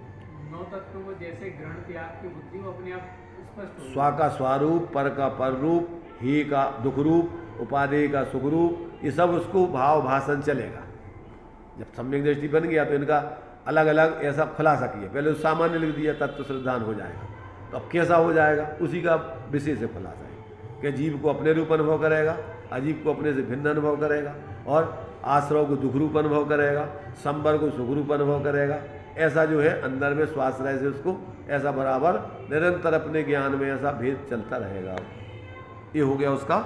9 तत्वों को जैसे ग्रहण किया आपकी बुद्धि वो अपने आप स्पष्ट हो, स्व का स्वरूप, पर का पर रूप, ही का दुख रूप, उपादेय का सुख रूप, ये सब उसको भाव भाषण चलेगा। जब सम्यक दृष्टि बन गया तो इनका अलग अलग ऐसा खुलासा किया, पहले तो सामान्य लिख दिया तत्व श्रद्धान हो जाएगा, तो अब कैसा हो जाएगा उसी का विशेष खुलासा है कि जीव को अपने रूप अनुभव करेगा, अजीव को अपने से भिन्न अनुभव करेगा, और आश्रव को दुख रूप अनुभव करेगा, संबर को सुख रूप अनुभव करेगा। ऐसा जो है अंदर में स्वाश्रय से उसको ऐसा बराबर निरंतर अपने ज्ञान में ऐसा भेद चलता रहेगा। ये हो गया उसका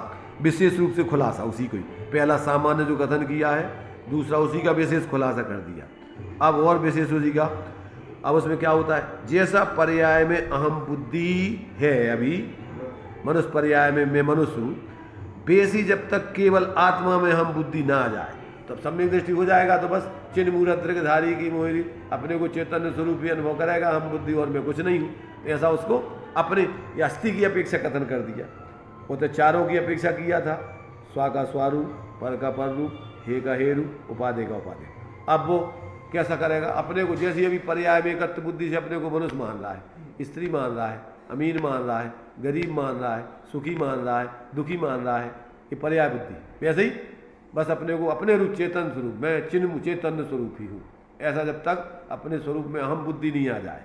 विशेष रूप से खुलासा, उसी को ही पहला सामान्य जो कथन किया है, दूसरा उसी का विशेष खुलासा कर दिया। अब और विशेष उसी का, अब उसमें क्या होता है, जैसा पर्याय में अहम बुद्धि है, अभी मनुष्य पर्याय में मैं मनुष्य हूँ, वैसी जब तक केवल आत्मा में अहम बुद्धि ना आ जाए, तब सम्यक दृष्टि हो जाएगा, तो बस चिन्ह मूर्त धारी की मोहरी अपने को चैतन्य स्वरूप ही अनुभव करेगा, अहम बुद्धि और मैं कुछ नहीं हूँ, ऐसा उसको अपने अस्थि की अपेक्षा कथन कर दिया। वो तो 4 की अपेक्षा किया था, स्व का स्वरूप, पर का पर रूप, हे का हे रूप, उपादेय का उपादेय। अब वो कैसा करेगा, अपने को जैसे अभी पर्याय में एकत्व बुद्धि से अपने को मनुष्य मान रहा है, स्त्री मान रहा है, अमीर मान रहा है, गरीब मान रहा है, सुखी मान रहा है, दुखी मान रहा है, ये पर्याय बुद्धि। वैसे ही बस अपने को अपने रूप चेतन स्वरूप, मैं चिन्ह चैतन्य स्वरूप ही हूँ, ऐसा जब तक अपने स्वरूप में अहम बुद्धि नहीं आ जाए,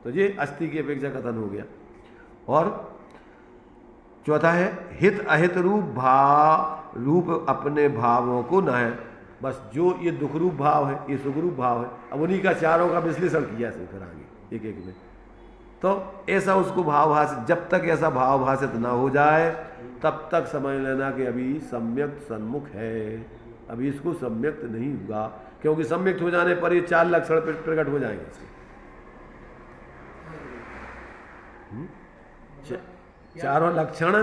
तो ये अस्थि की अपेक्षा कथन हो गया। और चौथा है हित अहित रूप रूप अपने भावों को बस जो ये दुख रूप भाव है, ये सुख रूप भाव है, अब उन्हीं का चारों का विश्लेषण किया से फिर आगे एक एक में। तो ऐसा उसको भाव भाषित, जब तक ऐसा भाव भाषित ना हो जाए तब तक समझ लेना कि अभी सम्यक सन्मुख है, अभी इसको सम्यक नहीं हुआ, क्योंकि सम्यक हो जाने पर ये 4 लक्षण प्रकट हो जाएंगे इसके। चारों लक्षण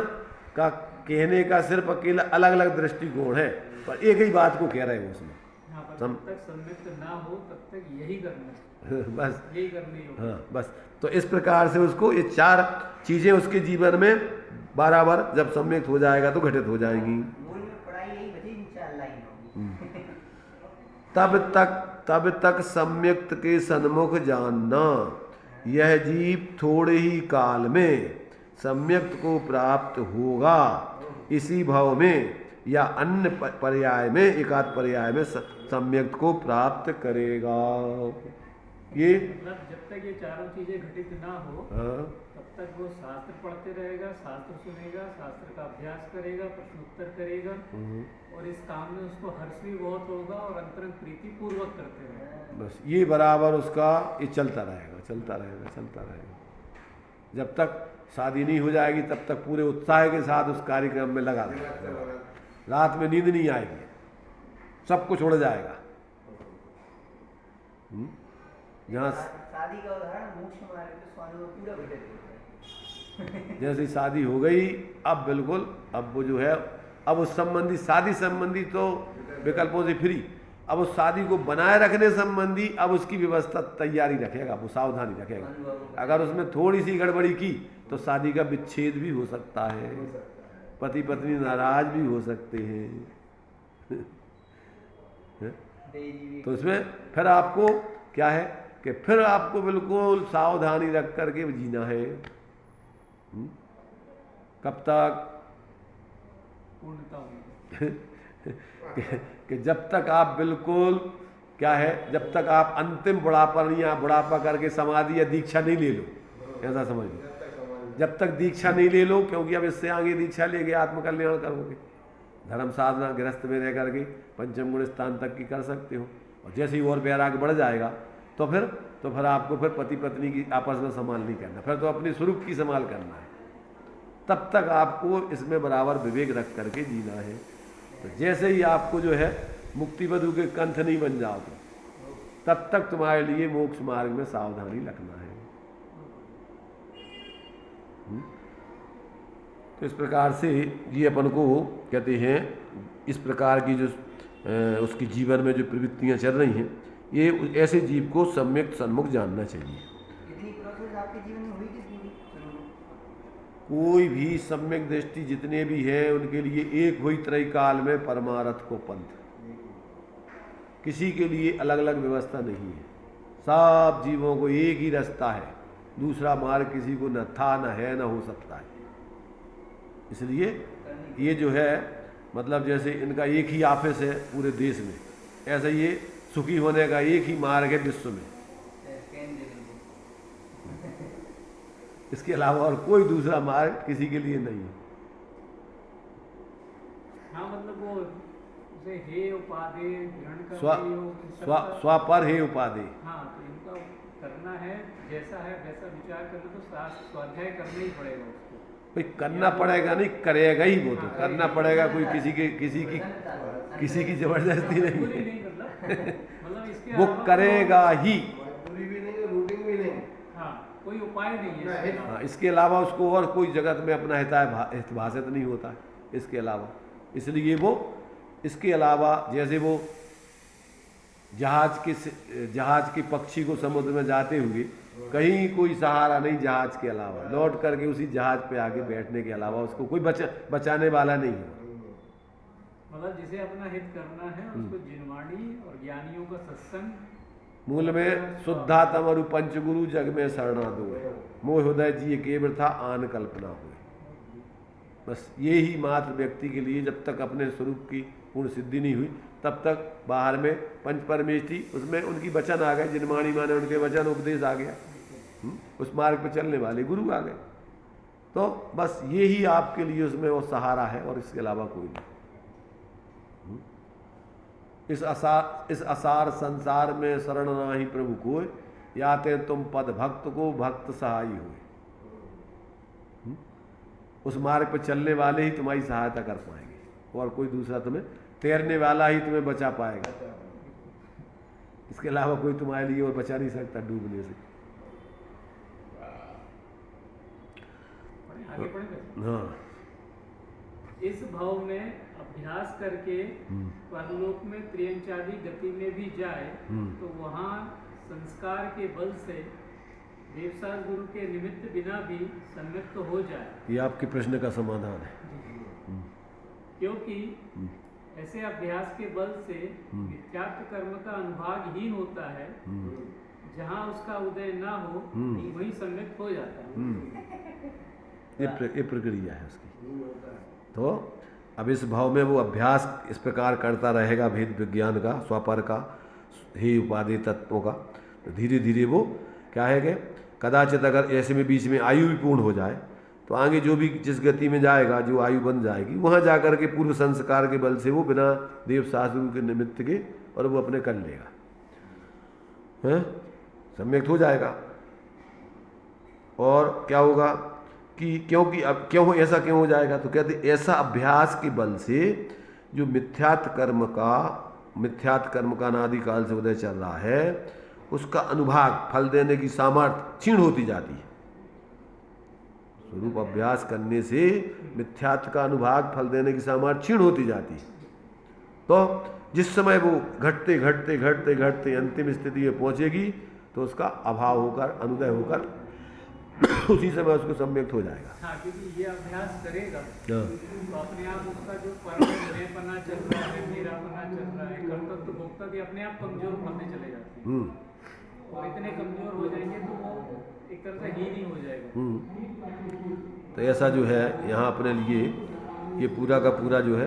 का कहने का सिर्फ अकेला अलग अलग दृष्टिकोण है, पर एक ही बात को कह रहे हैं उसमें। हाँ, पर जब तक सम्यक ना हो तब तक यही करना है। बस यही करनी होगी। हाँ बस, तो इस प्रकार से उसको ये 4 चीजें उसके जीवन में बराबर जब सम्यक हो जाएगा तो घटित हो जाएंगी। मूल में पढ़ाई यही बची, इन 4 लाइनों की। तब तक सम्यक्त के सन्मुख जानना, यह जीव थोड़े ही काल में सम्यक्त को प्राप्त होगा, इसी भाव में या अन्य पर्याय में, एकाध पर्याय में सम्यक्त को प्राप्त करेगा। ये मतलब जब तक ये चारों चीजें घटित ना हो तब तक वो शास्त्र पढ़ते रहेगा, शास्त्र सुनेगा, शास्त्र का अभ्यास करेगा, प्रश्नोत्तर करेगा, और इस काम में उसको हर्ष भी बहुत होगा और अंतरंग प्रीति पूर्वक करते रहेगा। बस ये बराबर उसका ये चलता रहेगा, चलता रहेगा, चलता रहेगा। जब तक शादी नहीं हो जाएगी तब तक पूरे उत्साह के साथ उस कार्यक्रम में लगा रहेगा। रात में नींद नहीं आएगी, सब कुछ उड़ जाएगा। जहाँ शादी का उदाहरण मोक्ष मार्ग में स्वामी पूरा घटित होता है। जैसे शादी हो गई, अब बिल्कुल, अब वो जो है, अब उस संबंधी, शादी संबंधी तो विकल्पों से फ्री, अब उस शादी को बनाए रखने संबंधी अब उसकी व्यवस्था तैयारी रखेगा, वो सावधानी रखेगा। अगर उसमें थोड़ी सी गड़बड़ी की तो शादी का विच्छेद भी हो सकता है, पति पत्नी नाराज भी हो सकते हैं। तो इसमें फिर आपको क्या है कि फिर आपको बिल्कुल सावधानी रख करके जीना है। कब तक? पूर्णता होगी। कि जब तक आप बिल्कुल क्या है, जब तक आप अंतिम बुढ़ापा या बुढ़ापा करके समाधि या दीक्षा नहीं ले लो, ऐसा समझ लो। जब तक दीक्षा नहीं ले लो, क्योंकि अब इससे आगे दीक्षा लेके आत्मकल्याण करोगे, धर्म साधना गृहस्थ में रह करके पंचम गुण स्थान तक की कर सकते हो, और जैसे ही और वैराग्य बढ़ जाएगा तो फिर आपको फिर पति पत्नी की आपस में संभाल नहीं करना, फिर तो अपने स्वरूप की संभाल करना है। तब तक आपको इसमें बराबर विवेक रख करके जीना है। तो जैसे ही आपको जो है मुक्ति बधु के कंठ नहीं बन जाओगे, तब तक तुम्हारे लिए मोक्ष मार्ग में सावधानी रखना है। तो इस प्रकार से ये अपन को कहते हैं, इस प्रकार की जो उसकी जीवन में जो प्रवृत्तियां चल रही हैं, ये ऐसे जीव को सम्यक सन्मुख जानना चाहिए। कितनी प्रोसेस आपके जीवन में हुई कितनी? कोई भी सम्यक दृष्टि जितने भी हैं उनके लिए एक हुई त्रय काल में परमारथ को पंथ, किसी के लिए अलग अलग व्यवस्था नहीं है। सब जीवों को एक ही रास्ता है, दूसरा मार्ग किसी को न था, न है, न हो सकता है। इसलिए ये जो है, मतलब जैसे इनका एक ही ऑफिस है पूरे देश में, ऐसे ये सुखी होने का एक ही मार्ग है विश्व में, इसके अलावा और कोई दूसरा मार्ग किसी के लिए नहीं है। हाँ, मतलब वो उसे हे उपाधि ग्रहण कर स्वापर हे उपाधि। हाँ, तो इनका करना है, जैसा है वैसा विचार करना, तो स्वाध्याय करना ही पड़ेगा उसको। भाई करना पड़ेगा नहीं, करेगा ही, वो तो करना पड़ेगा, कोई किसी की जबरदस्ती नहीं है। मतलब इसके वो करेगा ही, कोई उपाय नहीं है। हाँ, इसके अलावा उसको और कोई जगत में अपना हित भाषित नहीं होता है इसके अलावा। इसलिए वो इसके अलावा, जैसे वो जहाज के पक्षी को समुद्र में जाते हुए कहीं कोई सहारा नहीं जहाज के अलावा, लौट करके उसी जहाज पे आके बैठने के अलावा उसको कोई बचाने वाला नहीं है। मतलब जिसे अपना हित करना है उसको जिनवाणी और ज्ञानियों का सत्संग, मूल में शुद्धा तमरु पंचगुरु जग में शरणा दो, मोह हृदय जी के वृथा आन कल्पना हुए। बस ये ही मात्र व्यक्ति के लिए, जब तक अपने स्वरूप की पूर्ण सिद्धि नहीं हुई तब तक बाहर में पंच परमेष्ठी, उसमें उनकी वचन आ गए, जिनवाणी माने उनके वचन उपदेश आ गया, उस मार्ग पर चलने वाले गुरु आ गए। तो बस ये ही आपके लिए उसमें वो सहारा है, और इसके अलावा कोई नहीं। इस असार संसार में शरण नाही प्रभु कोय, याते तुम पद भक्त को भक्त सहाय हुए। उस मार्ग पर चलने वाले ही तुम्हारी सहायता कर पाएंगे और कोई दूसरा तुम्हें, तैरने वाला ही तुम्हें बचा पाएगा। इसके अलावा कोई तुम्हारे लिए और बचा नहीं सकता डूबने से। आगे पढ़ेंगे। हाँ, इस भाव में अभ्यास करके परलोक में त्रियंचादी गति में भी जाए तो वहाँ संस्कार के बल से देवसास गुरु के निमित्त बिना भी सम्यक्त हो जाए। ये आपके प्रश्न का समाधान है। क्योंकि ऐसे अभ्यास के बल से मिथ्यात्व कर्म का अनुभागहीन होता है, जहाँ उसका उदय ना हो वहीं सम्यक्त हो जाता है। ये प्रक्रिया है उसकी। तो अब इस भाव में वो अभ्यास इस प्रकार करता रहेगा, भेद विज्ञान का, स्वापर का, ही उपाधि तत्वों का, तो धीरे धीरे वो क्या है कि कदाचित अगर ऐसे में बीच में आयु भी पूर्ण हो जाए तो आगे जो भी जिस गति में जाएगा, जो आयु बन जाएगी, वहाँ जा कर के पूर्व संस्कार के बल से वो बिना देव शास्त्र के निमित्त के और वो अपने कर लेगा, हैं, सम्यक्त हो जाएगा। और क्या होगा कि क्योंकि अब क्यों ऐसा क्यों हो जाएगा, तो कहते ऐसा अभ्यास के बल से जो मिथ्यात्व कर्म का अनादिकाल से उदय चल रहा है, उसका अनुभाग फल देने की सामर्थ्य क्षीण होती जाती है। स्वरूप अभ्यास करने से मिथ्यात्व का अनुभाग फल देने की सामर्थ्य क्षीण होती जाती है। तो जिस समय वो घटते घटते घटते घटते अंतिम स्थिति में पहुंचेगी तो उसका अभाव होकर, अनुदय होकर उसी समय उसको सम्यक्त हो जाएगा। हाँ, क्योंकि ये अभ्यास करेगा हाँ। तो अपने आप उसका जो परमापना चल रहा है, मेरापना चल रहा है, कर्तव्य भोक्ता भी अपने आप कमजोर होते चले जाते हैं। और इतने कमजोर हो जाएंगे तो वो एक तरह से हीन ही हो जाएगा। तो ऐसा जो है यहाँ अपने लिए ये पूरा का पूरा जो है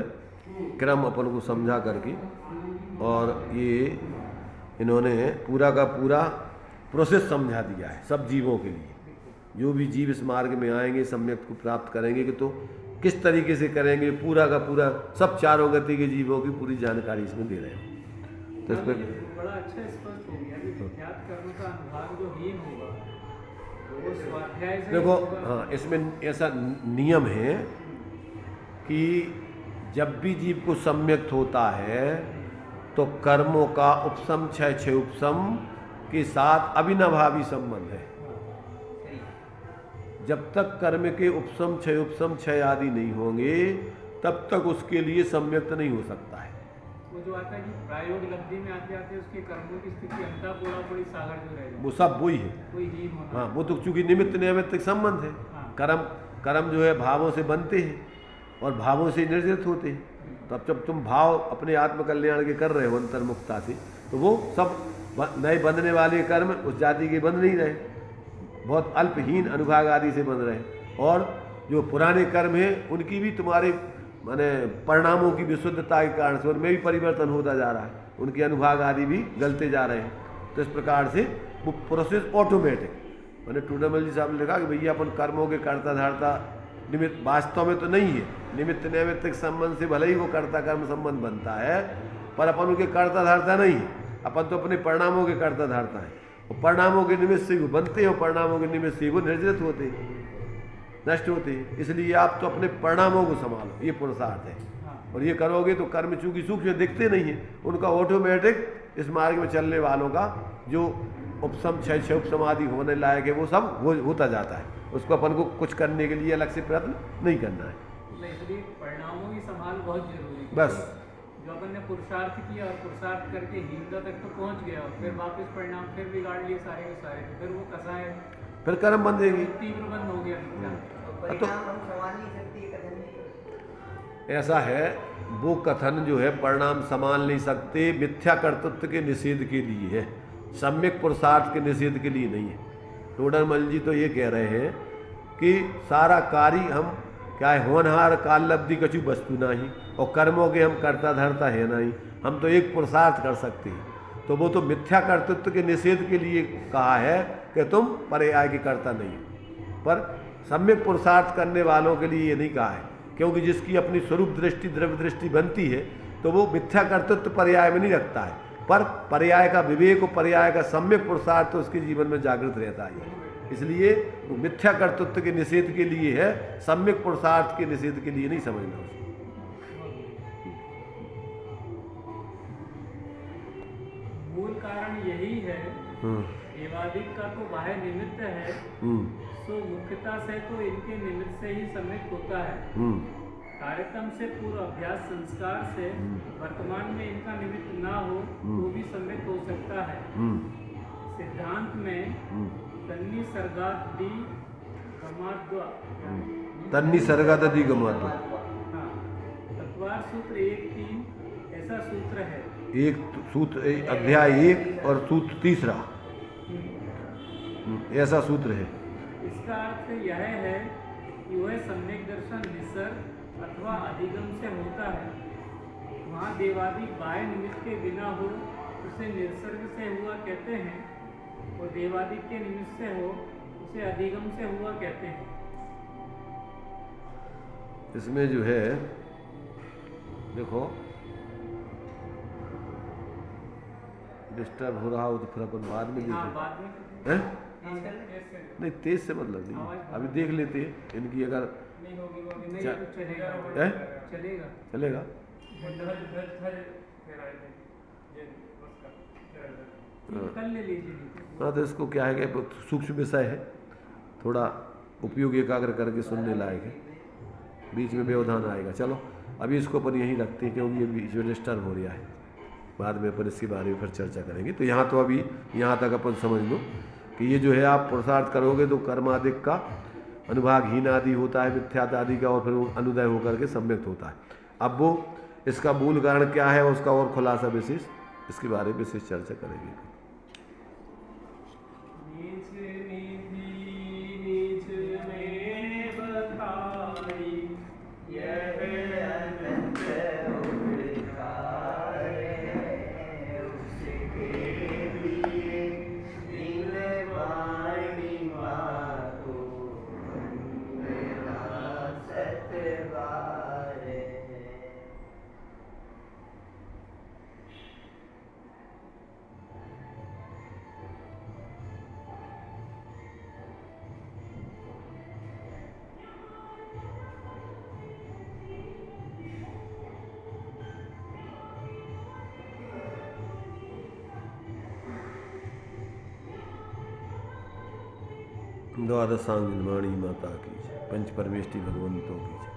क्रम अपन को समझा करके, और ये इन्होंने पूरा का पूरा प्रोसेस समझा दिया है सब जीवों के लिए। जो भी जीव इस मार्ग में आएंगे, सम्यक को प्राप्त करेंगे कि तो किस तरीके से करेंगे, पूरा का पूरा सब चारों गति के जीवों की पूरी जानकारी इसमें दे रहे हैं। तो इस पर बड़ा अच्छा स्पष्ट हो गया कि मिथ्यात्व कर्म का अनुभाग जो हीन होगा वो स्वाध्याय से देखो, होगा। हाँ, इसमें ऐसा नियम है कि जब भी जीव को सम्यक्त होता है तो कर्मों का उपसम क्षय उपसम के साथ अविनाभावी संबंध है। जब तक कर्म के उपसम क्षय आदि नहीं होंगे तब तक उसके लिए सम्यक्त नहीं हो सकता है। वो जो आता है कि प्रायोग लब्धि में आते आते उसके कर्मों की स्थिति अंता पोड़ा पड़ी सागर जो रहेगा, वो सब वही है। कोई हीन होना। हाँ, वो तो चूंकि निमित्त नैमित्तिक संबंध है। हाँ। कर्म जो है भावों से बनते हैं और भावों से निर्जित होते हैं। तो अब जब तुम भाव अपने आत्म कल्याण के कर रहे हो अंतर्मुक्ता से, तो वो सब नए बंधने वाले कर्म उस जाति के बंध नहीं रहे, बहुत अल्पहीन अनुभाग आदि से बन रहे हैं। और जो पुराने कर्म हैं उनकी भी तुम्हारे माने परिणामों की विशुद्धता के कारण से उनमें भी परिवर्तन होता जा रहा है, उनके अनुभाग आदि भी गलते जा रहे हैं। तो इस प्रकार से वो प्रोसेस ऑटोमेटिक, मैंने टूडामल जी साहब ने लिखा कि भैया अपन कर्मों के कर्ता धारता निमित्त वास्तव में तो नहीं है, निमित्त नैमित्तिक संबंध से भले ही वो कर्ता कर्म संबंध बनता है, पर अपन उनके कर्ता धारता नहीं है। अपन तो अपने परिणामों के कर्ता धारता है, और परिणामों के निमित्त से वो बनते हैं और परिणामों के निमित्त से वो निर्जित होते हैं, नष्ट होते हैं। इसलिए आप तो अपने परिणामों को संभालो, ये पुरुषार्थ है। और ये करोगे तो कर्म चूंकि सूक्ष्म दिखते नहीं है, उनका ऑटोमेटिक इस मार्ग में चलने वालों का जो उपसम क्षय उपसम आदि होने लायक है वो सब होता जाता है। उसको अपन को कुछ करने के लिए अलग से प्रयत्न नहीं करना है। इसलिए परिणामों की संभाल बहुत जरूरी है। बस जो अपन ने पुरुषार्थ किया और पुरुषार्थ करके हीनता तक तो पहुंच गया और फिर वापस परिणाम फिर बिगाड़ लिए सारे के सारे, तो फिर वो कसा है, फिर कर्म बंधेगी, तीव्र बंद हो गया। परिणाम हम संभाल नहीं सकते, ये कथन नहीं। ऐसा है, वो कथन जो है परिणाम संभाल नहीं सकते मिथ्या कर्तृत्व के निषेध के लिए है, सम्यक पुरुषार्थ के निषेध के लिए नहीं है। टोडरमल जी तो ये कह रहे हैं कि सारा कार्य हम क्या है, होनहार काल लब्धि कछु वस्तु नहीं, और कर्मों के हम कर्ता धर्ता है नहीं, हम तो एक पुरुषार्थ कर सकते हैं। तो वो तो मिथ्या कर्तृत्व के निषेध के लिए कहा है कि तुम पर्याय के कर्ता नहीं हो, पर सम्यक पुरुषार्थ करने वालों के लिए ये नहीं कहा है, क्योंकि जिसकी अपनी स्वरूप दृष्टि द्रव्य दृष्टि बनती है तो वो मिथ्या कर्तृत्व पर्याय में नहीं रखता है, पर पर्याय का विवेक और पर्याय का सम्यक पुरुषार्थ तो उसके जीवन में जागृत रहता है। इसलिए वो मिथ्या कर्तृत्व के निषेध के लिए है, सम्यक पुरुषार्थ के निषेध के लिए नहीं समझना उसको। मूल कारण यही है, देवादिक का तो बाह्य निमित्त है, सो मुख्यता से तो इनके निमित्त से ही सम्यक होता है। कार्यक्रम से पूर्व अभ्यास संस्कार से वर्तमान में इनका निमित्त ना हो तो भी सम्यक हो सकता है। सिद्धांत में तन्नी सर्गादि गमाद्वा, तन्नी सर्गादि गमाद्वा, हाँ, तत्वार सूत्र 1:3 ऐसा सूत्र है। एक सूत्र अध्याय 1 और सूत्र 3 ऐसा सूत्र है। इसका अर्थ यह है कि वह सम्यक दर्शन निसर्ग अथवा अधिगम से होता है। वहाँ देवादि बाह्य निमित्त के बिना हो उसे निसर्ग से हुआ कहते हैं, और देवादि के निमित्त से हो उसे अधिगम से हुआ कहते हैं। इसमें जो है देखो डिस्टर्ब हो रहा हो तो फिर अपन बाद में देखें। नहीं तेज से मतलब नहीं, अभी देख लेते हैं इनकी अगर नहीं होगी वो नहीं तो चलेगा, चलेगा चलेगा। कल ले लीजिए। हाँ तो इसको क्या है कि सूक्ष्म विषय है, थोड़ा उपयोग एकाग्र करके सुनने लायक है, बीच में व्यवधान आएगा। चलो अभी इसको अपन यहीं रखते हैं क्योंकि ये बीच में डिस्टर्ब हो रहा है, बाद में अपन इसके बारे में फिर चर्चा करेंगे। तो यहाँ तो अभी यहाँ तक अपन समझ लो कि ये जो है आप पुरुषार्थ करोगे तो कर्मादिक का अनुभागहीन आदि होता है, मिथ्यात आदि का, और फिर वो अनुदय होकर के सम्यक्त होता है। अब वो इसका मूल कारण क्या है उसका और खुलासा विशेष इसके बारे में विशेष चर्चा करेंगे। द्वादशांग निर्माणी माता की, पंच परमेष्टि भगवंतों की।